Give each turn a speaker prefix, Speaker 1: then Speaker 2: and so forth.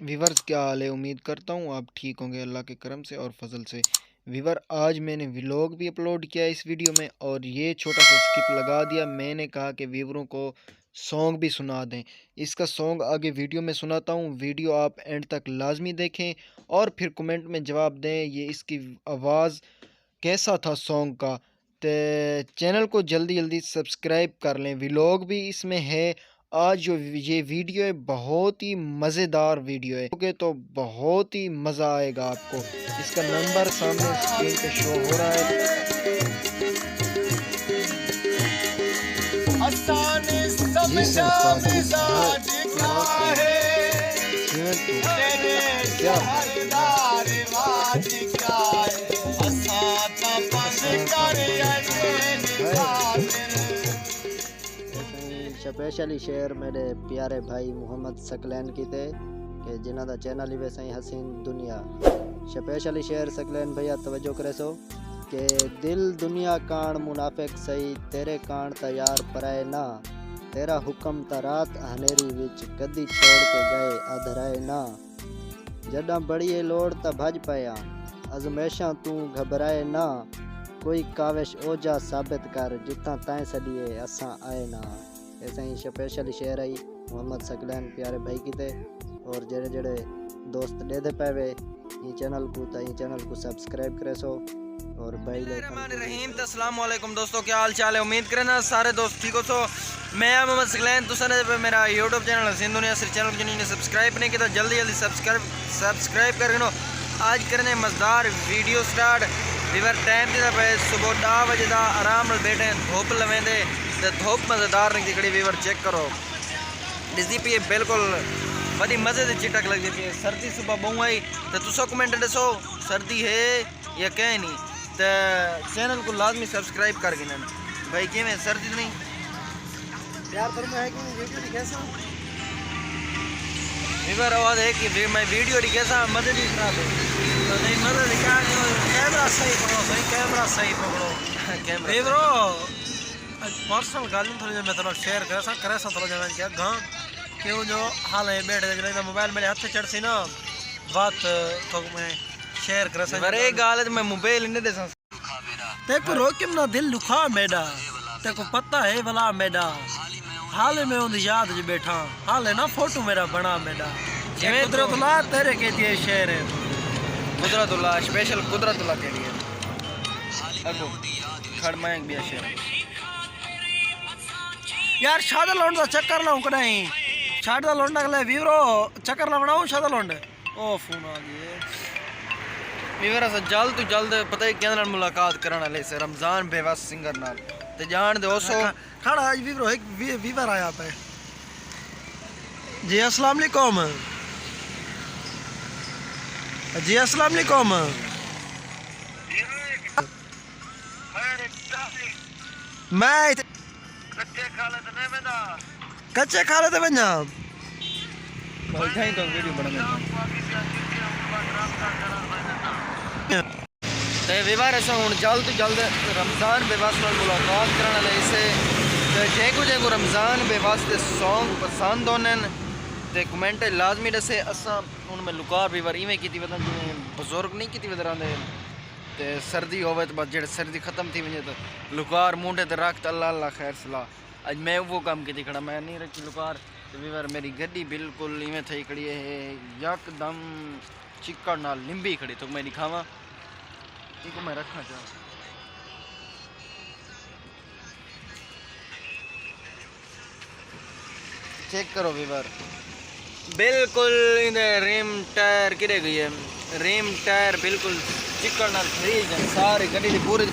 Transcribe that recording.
Speaker 1: Viewers, क्या हाल है? उम्मीद करता हूँ आप ठीक होंगे अल्लाह के करम से और फजल से। वीवर, आज मैंने व्लॉग भी अपलोड किया इस वीडियो में और ये छोटा सा स्किप लगा दिया। मैंने कहा कि व्यूवरों को सॉन्ग भी सुना दें। इसका सॉन्ग आगे वीडियो में सुनाता हूँ, वीडियो आप एंड तक लाजमी देखें और फिर कमेंट में जवाब दें ये इसकी आवाज़ कैसा था सॉन्ग का। तो चैनल को जल्दी जल्दी सब्सक्राइब कर लें। व्लॉग भी इसमें है। आज जो ये वीडियो है बहुत ही मज़ेदार वीडियो है, ओके? तो बहुत ही मज़ा आएगा आपको। इसका नंबर सामने स्क्रीन पे शो हो रहा है। जी
Speaker 2: स्पेशली शेयर मेरे प्यारे भाई मुहम्मद सकलैन की थे कि जिन्हों का चैनल ही वैसे ही हसीन दुनिया। स्पेशली शेयर सकलैन भैया तवज्जो करे सो कि दिल दुनिया कान मुनाफिक सही तेरे कान तैयार पराए ना, तेरा हुक्म ता रात हनेरी विच कदी छोड़ के गए अधराए ना, जदा बड़िए लोड़ ता भज पाया अजमेशा तू घबराए ना, कोई काविश ओजा साबित कर जिथा तैं सदिए असा आए ना। ऐसे ही स्पेशली शेयर आई मोहम्मद सकलैन प्यारे भाई की थे और जेड़े जेड़े दोस्त दे दे पावे ये चैनल को सब्सक्राइब करे सो और भाई
Speaker 3: रहीम। अस्सलाम वालेकुम दोस्तों, क्या हाल चाल है? उम्मीद करें ना सारे दोस्त ठीक हो। सो मैं मोहम्मद सकलैन, तुम मेरा यूट्यूब चैनल हसीन दुनिया सिर्फ चैनल को जिन्होंने सब्सक्राइब नहीं किया जल्दी जल्दी सब्सक्राइब कर। आज करने मज़ेदार वीडियो स्टार्ट। वीवर टाइम दिता पे सुबह 10 बजे का आराम बैठे धुप लवेंदे तो धुप मज़ेदार नहीं दिखड़ी। वीवर चेक करो दिसदी पी बिल्कुल बड़ी मज़े से चिटक लगती पी। सर्दी सुबह बहु आई तो तुसो कमेंट दसो सर्दी है या कह नहीं। तो चैनल को लाजमी सब्सक्राइब कर गिन भाई। कि में सर्दी तो नहीं
Speaker 2: प्यार फरमा है कि नहीं वीडियो कैसा
Speaker 3: वीवर आवाज़ है कि मैं वीडियो कैसा मदद ही खराब है तो नहीं मदद क्या कैमरा सही पकड़ो भाई, कैमरा सही पकड़ो कैमरा वीवरो पर्सनल गाली थोड़ी मैं थोड़ा शेयर करे थोड़ा जब क्या गाँ क्यों जो हाल है बैठे मोबाइल मेरे हाथ से चढ़ सी ना बात तो मैं शेयर करे अरे गाल मैं मोबाइल नहीं दे तेको रोकिम ना दिल दुखा मेरा तेको पता है भला मेरा हाल में उन याद जो बैठा हाल है ना फोटो मेरा बना मेरा कुदरतुल्लाह तेरे के दिए शेर है। कुदरतुल्लाह स्पेशल कुदरतुल्लाह के लिए अगो खड़ मैं भी शेर यार शादा लौंड का चक्कर लाऊं कहीं शादा लौंड अगले वीवरो चक्कर ला बनाऊं शादा लौंड ओ फोन आ गए वीवर से जल्द तो जल्द पता ही क्या मुलाकात करने वाले से रमजान बेवस सिंगर नाल ते जान दो सो खड़ा आज वीवरो एक वीवर आया पे जी। अस्सलाम वालेकुम जी। अस्सलाम वालेकुम मैं कच्चे खा लेते बंजा तो वीडियो बना ते विवाह ऐसा हूँ जल्द तो जल्द रमज़ान बेवास नाल मुलाकात करने वाले इसे जेको रमज़ान बेवास के सॉन्ग पसंद होने ते कमेंट लाजमी दसे। असा हूँ मैं लुकार विवर इवें की जिवें बुजुर्ग नहीं की वजह ते सर्दी होवे तो बस जेड़े सर्दी खत्म थी वजे तो लुकार मुंडे ते रख अल्लाह अल्लाह खैर सलाह। अज मैं वो काम की खड़ा मैं नहीं रखी लुकार तो विवर मेरी गड्डी बिल्कुल इवें थी खड़ी है यकदम चिक्कड़ नाल लिंबी खड़ी तो मैं दिखावा इको मैं रखना चाहूँ। चेक करो वीवर बिल्कुल रिम टायर किरे गई है रिम टायर बिल्कुल चिक्कड़ नाल खरीद सारे गड्डी पूरी